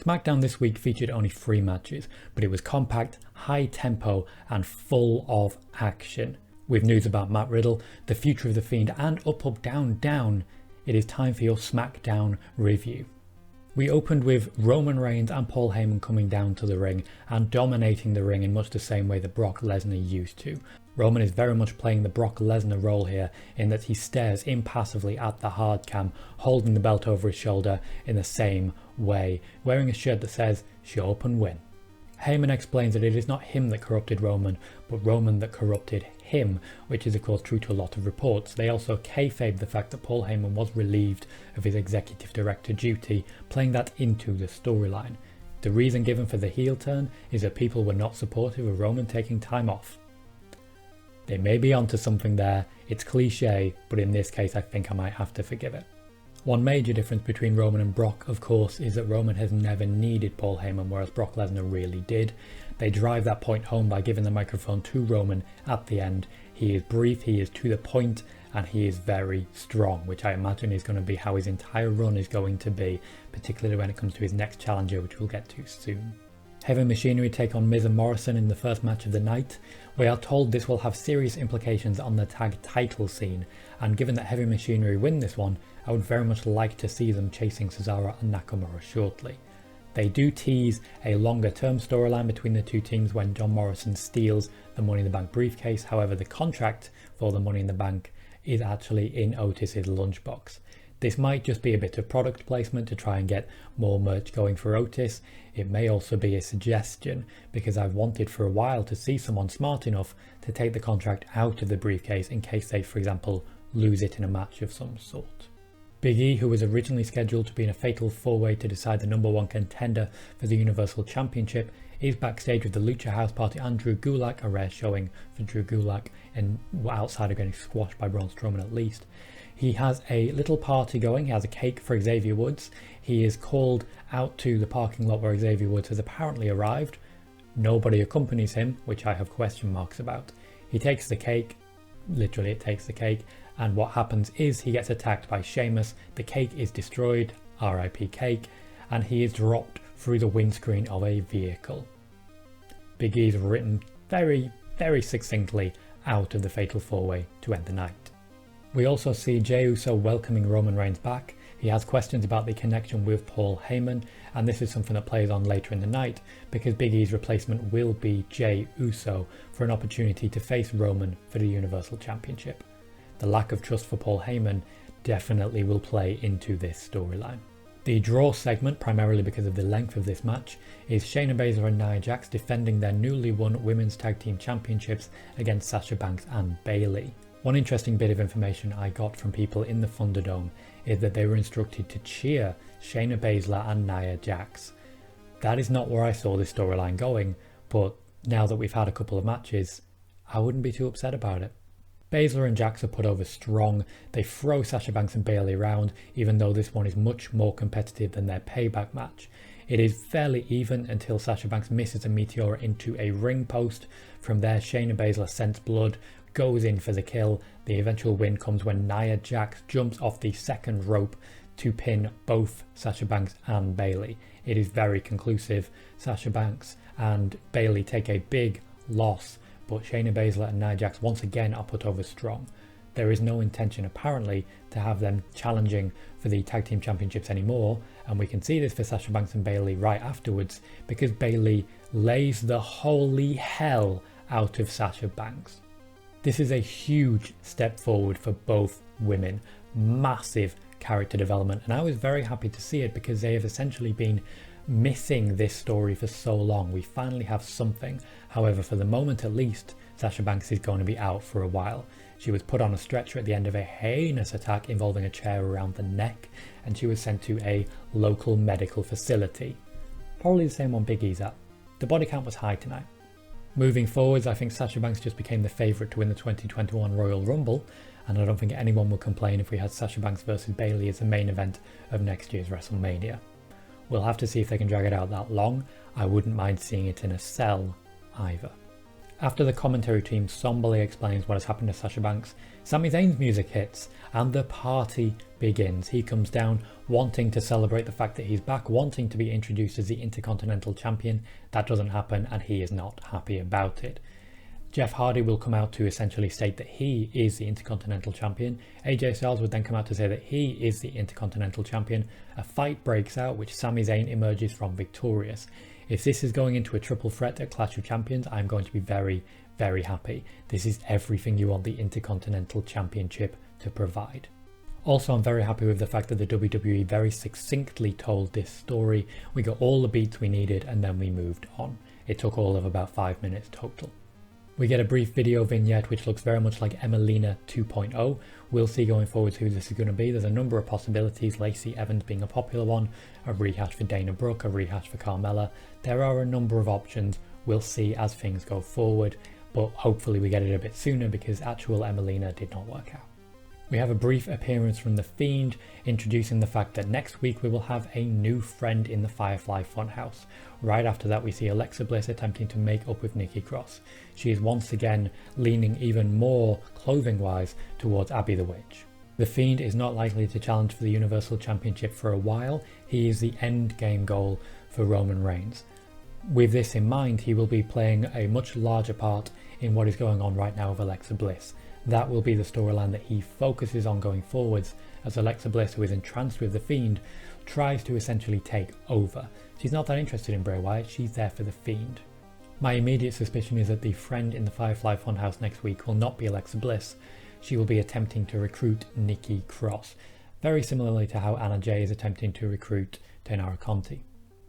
SmackDown this week featured only 3 matches, but it was compact, high tempo and full of action. With news about Matt Riddle, the future of the Fiend and up, up, down, down, it is time for your SmackDown review. We opened with Roman Reigns and Paul Heyman coming down to the ring and dominating the ring in much the same way that Brock Lesnar used to. Roman is very much playing the Brock Lesnar role here in that he stares impassively at the hard cam, holding the belt over his shoulder in the same way, wearing a shirt that says, "Show up and win." Heyman explains that it is not him that corrupted Roman, but Roman that corrupted him, which is of course true to a lot of reports. They also kayfabe the fact that Paul Heyman was relieved of his executive director duty, playing that into the storyline. The reason given for the heel turn is that people were not supportive of Roman taking time off. They may be onto something there, it's cliche, but in this case I think I might have to forgive it. One major difference between Roman and Brock, of course, is that Roman has never needed Paul Heyman, whereas Brock Lesnar really did. They drive that point home by giving the microphone to Roman at the end. He is brief, he is to the point, and he is very strong, which I imagine is going to be how his entire run is going to be, particularly when it comes to his next challenger, which we'll get to soon. Heavy Machinery take on Miz and Morrison in the first match of the night. We are told this will have serious implications on the tag title scene, and given that Heavy Machinery win this one, I would very much like to see them chasing Cesaro and Nakamura shortly. They do tease a longer term storyline between the two teams when John Morrison steals the Money in the Bank briefcase. However, the contract for the Money in the Bank is actually in Otis's lunchbox. This might just be a bit of product placement to try and get more merch going for Otis. It may also be a suggestion because I've wanted for a while to see someone smart enough to take the contract out of the briefcase in case they, for example, lose it in a match of some sort. Big E, who was originally scheduled to be in a fatal 4-way to decide the #1 contender for the Universal Championship, is backstage with the Lucha House Party and Drew Gulak, a rare showing for Drew Gulak and outside of getting squashed by Braun Strowman at least. He has a little party going, he has a cake for Xavier Woods. He is called out to the parking lot where Xavier Woods has apparently arrived. Nobody accompanies him, which I have question marks about. He takes the cake, literally it takes the cake, and what happens is he gets attacked by Sheamus, the cake is destroyed, RIP cake, and he is dropped through the windscreen of a vehicle. Big E's written very, very succinctly out of the fatal 4-way to end the night. We also see Jey Uso welcoming Roman Reigns back. He has questions about the connection with Paul Heyman, and this is something that plays on later in the night because Big E's replacement will be Jey Uso for an opportunity to face Roman for the Universal Championship. The lack of trust for Paul Heyman definitely will play into this storyline. The draw segment, primarily because of the length of this match, is Shayna Baszler and Nia Jax defending their newly won Women's Tag Team Championships against Sasha Banks and Bayley. One interesting bit of information I got from people in the Thunderdome is that they were instructed to cheer Shayna Baszler and Nia Jax. That is not where I saw this storyline going, but now that we've had a couple of matches, I wouldn't be too upset about it. Baszler and Jax are put over strong. They throw Sasha Banks and Bayley around, even though this one is much more competitive than their payback match. It is fairly even until Sasha Banks misses a Meteora into a ring post. From there, Shayna Baszler scents blood, goes in for the kill. The eventual win comes when Nia Jax jumps off the second rope to pin both Sasha Banks and Bayley. It is very conclusive. Sasha Banks and Bayley take a big loss, but Shayna Baszler and Nia Jax once again are put over strong. There is no intention apparently to have them challenging for the tag team championships anymore, and we can see this for Sasha Banks and Bayley right afterwards because Bayley lays the holy hell out of Sasha Banks. This is a huge step forward for both women, massive character development, and I was very happy to see it because they have essentially been missing this story for so long. We finally have something. However, for the moment at least, Sasha Banks is going to be out for a while. She was put on a stretcher at the end of a heinous attack involving a chair around the neck, and she was sent to a local medical facility. Probably the same one Big E's at. The body count was high tonight. Moving forwards, I think Sasha Banks just became the favourite to win the 2021 Royal Rumble, and I don't think anyone will complain if we had Sasha Banks versus Bayley as the main event of next year's WrestleMania. We'll have to see if they can drag it out that long. I wouldn't mind seeing it in a cell either. After the commentary team somberly explains what has happened to Sasha Banks, Sami Zayn's music hits and the party begins. He comes down wanting to celebrate the fact that he's back, wanting to be introduced as the Intercontinental Champion. That doesn't happen and he is not happy about it. Jeff Hardy will come out to essentially state that he is the Intercontinental Champion. AJ Styles would then come out to say that he is the Intercontinental Champion. A fight breaks out which Sami Zayn emerges from victorious. If this is going into a triple threat at Clash of Champions, I'm going to be very, very happy. This is everything you want the Intercontinental Championship to provide. Also, I'm very happy with the fact that the WWE very succinctly told this story. We got all the beats we needed and then we moved on. It took all of about 5 minutes total. We get a brief video vignette which looks very much like Emelina 2.0. We'll see going forward who this is going to be. There's a number of possibilities, Lacey Evans being a popular one, a rehash for Dana Brooke, a rehash for Carmella. There are a number of options. We'll see as things go forward, but hopefully we get it a bit sooner because actual Emelina did not work out. We have a brief appearance from the Fiend, introducing the fact that next week we will have a new friend in the Firefly Funhouse. Right after that we see Alexa Bliss attempting to make up with Nikki Cross. She is once again leaning even more clothing-wise towards Abby the Witch. The Fiend is not likely to challenge for the Universal Championship for a while. He is the end game goal for Roman Reigns. With this in mind, he will be playing a much larger part in what is going on right now with Alexa Bliss. That will be the storyline that he focuses on going forwards, as Alexa Bliss, who is entranced with the Fiend, tries to essentially take over. She's not that interested in Bray Wyatt, she's there for the Fiend. My immediate suspicion is that the friend in the Firefly Funhouse next week will not be Alexa Bliss. She will be attempting to recruit Nikki Cross, very similarly to how Anna Jay is attempting to recruit Dainara Conti.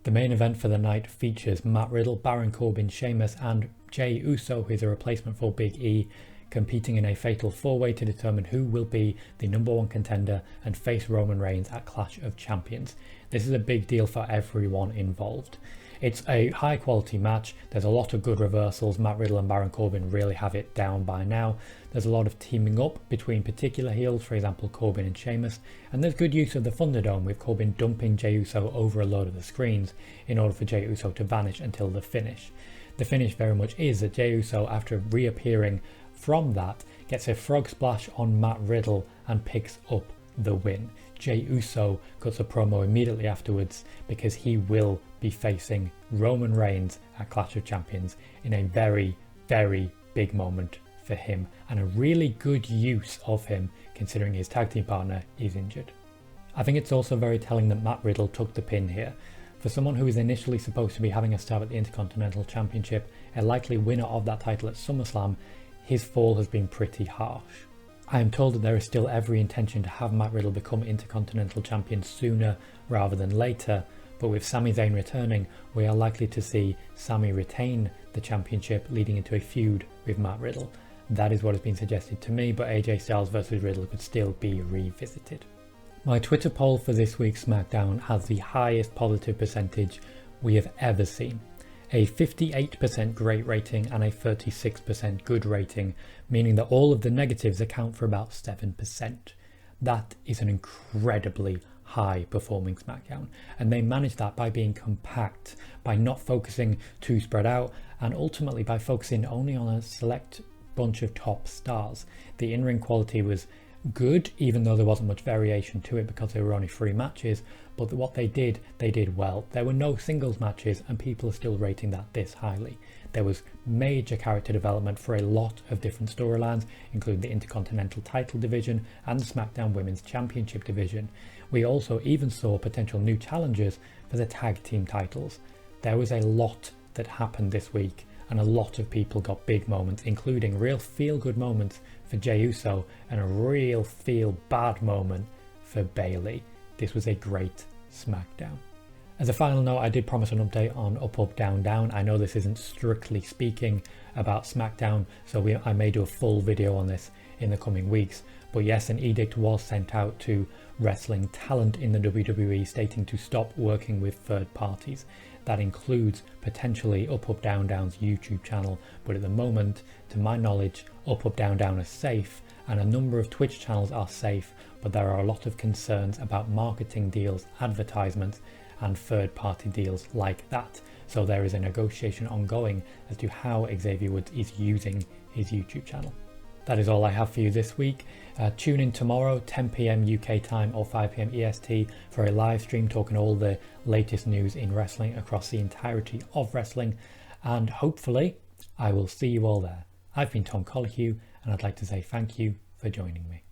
The main event for the night features Matt Riddle, Baron Corbin, Sheamus and Jey Uso, who is a replacement for Big E, competing in a fatal four-way to determine who will be the #1 contender and face Roman Reigns at Clash of Champions. This is a big deal for everyone involved. It's a high quality match, there's a lot of good reversals. Matt Riddle and Baron Corbin really have it down by now. There's a lot of teaming up between particular heels, for example Corbin and Sheamus, and there's good use of the Thunderdome with Corbin dumping Jey Uso over a load of the screens in order for Jey Uso to vanish until the finish. The finish very much is that Jey Uso, after reappearing from that, gets a frog splash on Matt Riddle and picks up the win. Jey Uso cuts a promo immediately afterwards because he will be facing Roman Reigns at Clash of Champions in a very, very big moment for him, and a really good use of him considering his tag team partner is injured. I think it's also very telling that Matt Riddle took the pin here. For someone who is initially supposed to be having a stab at the Intercontinental Championship, a likely winner of that title at SummerSlam, his fall has been pretty harsh. I am told that there is still every intention to have Matt Riddle become Intercontinental Champion sooner rather than later, but with Sami Zayn returning, we are likely to see Sami retain the championship leading into a feud with Matt Riddle. That is what has been suggested to me, but AJ Styles vs Riddle could still be revisited. My Twitter poll for this week's SmackDown has the highest positive percentage we have ever seen. A 58% great rating and a 36% good rating, meaning that all of the negatives account for about 7%. That is an incredibly high performing SmackDown, and they managed that by being compact, by not focusing too spread out, and ultimately by focusing only on a select bunch of top stars. The in-ring quality was good, even though there wasn't much variation to it because there were only 3 matches, but what they did well. There were no singles matches and people are still rating that this highly. There was major character development for a lot of different storylines, including the Intercontinental title division and the SmackDown Women's Championship division. We also even saw potential new challengers for the tag team titles. There was a lot that happened this week, and a lot of people got big moments, including real feel-good moments for Jey Uso and a real feel-bad moment for Bayley. This was a great SmackDown. As a final note, I did promise an update on Up Up Down Down. I know this isn't strictly speaking about SmackDown, so I may do a full video on this in the coming weeks. But yes, an edict was sent out to wrestling talent in the WWE stating to stop working with third parties. That includes potentially Up Up Down Down's YouTube channel, but at the moment, to my knowledge, Up Up Down Down is safe, and a number of Twitch channels are safe, but there are a lot of concerns about marketing deals, advertisements, and third-party deals like that. So there is a negotiation ongoing as to how Xavier Woods is using his YouTube channel. That is all I have for you this week. Tune in tomorrow, 10 PM UK time or 5 PM EST, for a live stream talking all the latest news in wrestling across the entirety of wrestling. And hopefully I will see you all there. I've been Tom Colahue, and I'd like to say thank you for joining me.